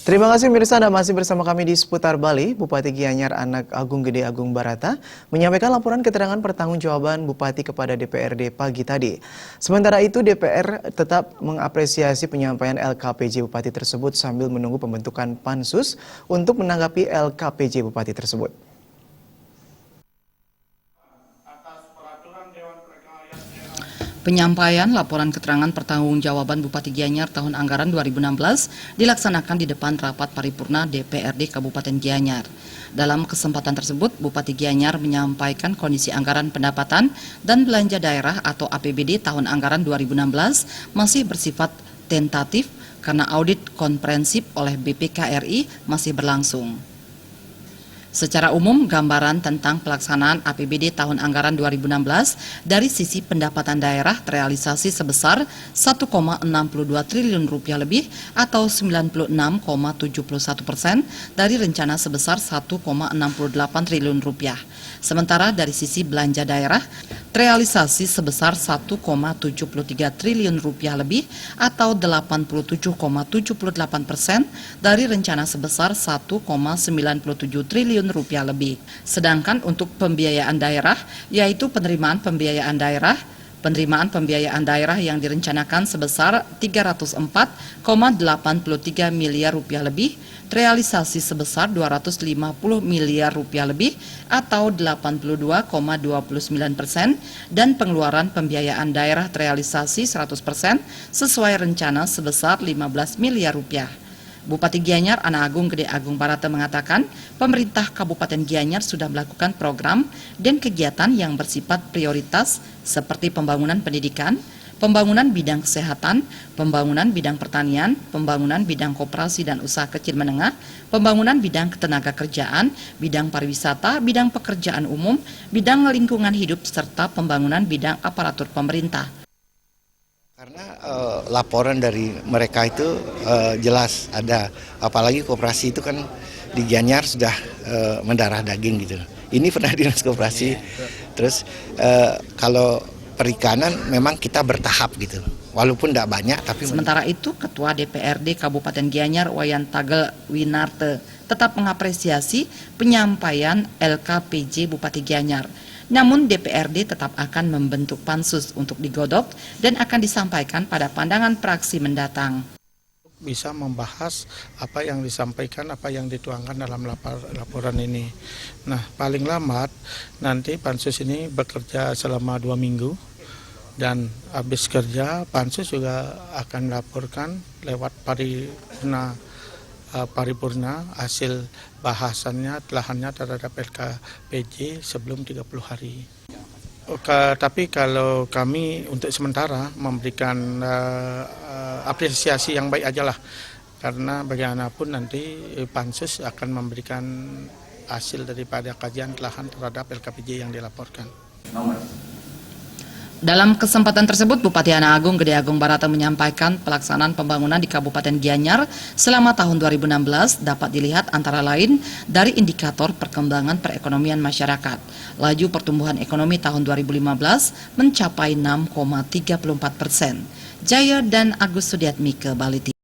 Terima kasih Mirsa, Anda masih bersama kami di Seputar Bali. Bupati Gianyar Anak Agung Gede Agung Barata menyampaikan laporan keterangan pertanggungjawaban Bupati kepada DPRD pagi tadi. Sementara itu DPR tetap mengapresiasi penyampaian LKPJ Bupati tersebut sambil menunggu pembentukan pansus untuk menanggapi LKPJ Bupati tersebut. Penyampaian laporan keterangan pertanggungjawaban Bupati Gianyar tahun anggaran 2016 dilaksanakan di depan rapat paripurna DPRD Kabupaten Gianyar. Dalam kesempatan tersebut, Bupati Gianyar menyampaikan kondisi anggaran pendapatan dan belanja daerah atau APBD tahun anggaran 2016 masih bersifat tentatif karena audit komprehensif oleh BPK RI masih berlangsung. Secara umum, gambaran tentang pelaksanaan APBD tahun anggaran 2016 dari sisi pendapatan daerah terrealisasi sebesar 1,62 triliun rupiah lebih atau 96,71% dari rencana sebesar 1,68 triliun rupiah. Sementara dari sisi belanja daerah terrealisasi sebesar 1,73 triliun rupiah lebih atau 87,78% dari rencana sebesar 1,97 triliun rupiah lebih. Sedangkan untuk pembiayaan daerah, yaitu penerimaan pembiayaan daerah yang direncanakan sebesar 304,83 miliar rupiah lebih, realisasi sebesar 250 miliar rupiah lebih atau 82,29% dan pengeluaran pembiayaan daerah terrealisasi 100% sesuai rencana sebesar 15 miliar rupiah. Bupati Gianyar Anak Agung Gede Agung Barata mengatakan pemerintah Kabupaten Gianyar sudah melakukan program dan kegiatan yang bersifat prioritas seperti pembangunan pendidikan, pembangunan bidang kesehatan, pembangunan bidang pertanian, pembangunan bidang koperasi dan usaha kecil menengah, pembangunan bidang ketenaga kerjaan, bidang pariwisata, bidang pekerjaan umum, bidang lingkungan hidup, serta pembangunan bidang aparatur pemerintah. Karena laporan dari mereka itu jelas ada, apalagi koperasi itu kan di Gianyar sudah mendarah daging gitu. Ini pernah dinas koperasi, terus kalau perikanan memang kita bertahap gitu, walaupun tidak banyak. Tapi sementara itu Ketua DPRD Kabupaten Gianyar Wayan Tagel Winarte tetap mengapresiasi penyampaian LKPJ Bupati Gianyar. Namun DPRD tetap akan membentuk pansus untuk digodok dan akan disampaikan pada pandangan praksi mendatang. Bisa membahas apa yang disampaikan, apa yang dituangkan dalam laporan ini. Nah, paling lambat nanti pansus ini bekerja selama 2 minggu dan habis kerja pansus juga akan melaporkan lewat paripurna hasil bahasannya, telahannya terhadap LKPJ sebelum 30 hari. Tapi kalau kami untuk sementara memberikan apresiasi yang baik aja lah, karena bagaimanapun nanti pansus akan memberikan hasil daripada kajian telahan terhadap LKPJ yang dilaporkan. Dalam kesempatan tersebut, Bupati Anak Agung Gede Agung Barata menyampaikan pelaksanaan pembangunan di Kabupaten Gianyar selama tahun 2016 dapat dilihat antara lain dari indikator perkembangan perekonomian masyarakat. Laju pertumbuhan ekonomi tahun 2015 mencapai 6,34%. Jaya dan Agus Sudiatmike, Bali.